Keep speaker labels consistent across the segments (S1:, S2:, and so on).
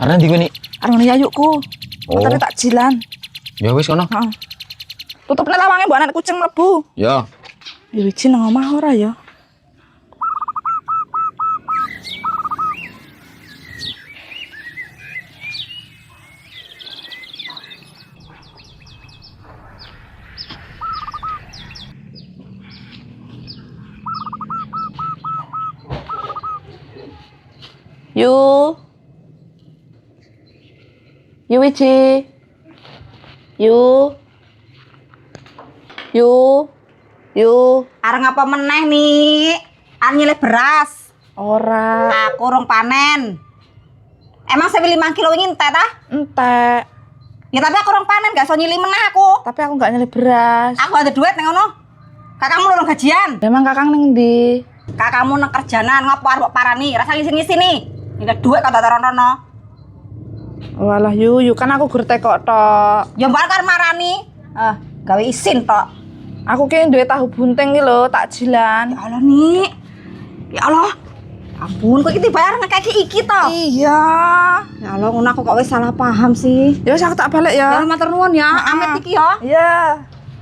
S1: Arep ndi kowe nik?
S2: Arep ngene ayukku. Motor takjilan.
S1: Ya wis kono.
S2: Heeh. Tutupne lawange mbok anak kucing mlebu.
S1: Ya.
S2: Ya wiji nang omah ora ya? Yu wiji. Yu.
S3: Areng apa meneh nih? Areng nyilih beras.
S2: Ora.
S3: Aku urung panen. Emang saya 5 kilo wingi entek ta?
S2: Entek.
S3: Ya tapi aku urung panen, gak iso nyilih meneh aku.
S2: Tapi aku gak nyilih beras.
S3: Aku ada duit nang ngono. Kakakmu urung gajian.
S2: Emang kakang ning ndi?
S3: Kakakmu nang kerjanan ngopo arep parani? Rasa ngisi-ngisi nih. Ini duit kok rono.
S2: Walah yu kan aku gur tekok tok.
S3: Ya mbak karo marani. Gawe isin tok.
S2: Aku ki duwe tahu bunting iki lho, takjilan.
S3: Ya Allah nih. Ya Allah. Ampun, kok iki dibayar ngekeki iki to?
S2: Iya.
S3: Ya Allah, ngono aku kok wis salah paham sih.
S2: Ya wis aku tak balik
S3: Ya
S2: ya.
S3: matur nuwun ya, amit iki ya.
S2: Iya.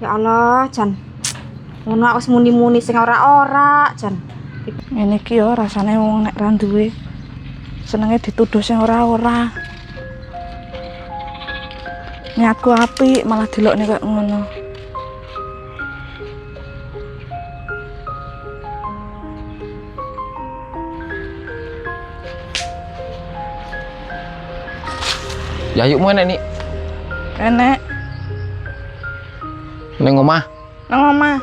S3: Ya Allah, Jan. Ngono aku muni-muni sing ora-ora, Jan.
S2: Ngene iki ya rasane wong nek ra duwe senenge dituduh sing ora-ora. Niatku apik malah delokne kaya ngono.
S1: Ya yuk enek nik.
S2: Enek
S1: Ning omah.
S2: nang omah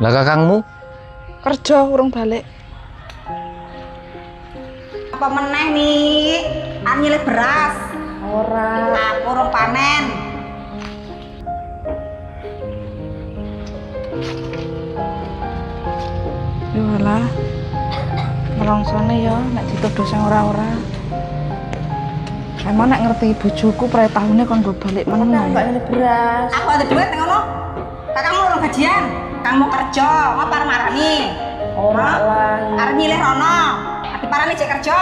S1: Lah kakangmu?
S2: kerja urung balik.
S3: Apa meneh nih? Arep nyilih beras.
S2: Ora.
S3: Aku urung panen.
S2: Ya walah. Melongsone ya nek dituduh sing ora-ora. Emang nek ngerti bojoku prae tahune kon go balik meneh. Aku gak nyilih beras.
S3: Aku ada duit nang ngono. Kakakmu urung gajian. Kamu kerja, ngapa arep marani?
S2: Ora lah.
S3: Arep nyilih rono. Ati parani cek kerja.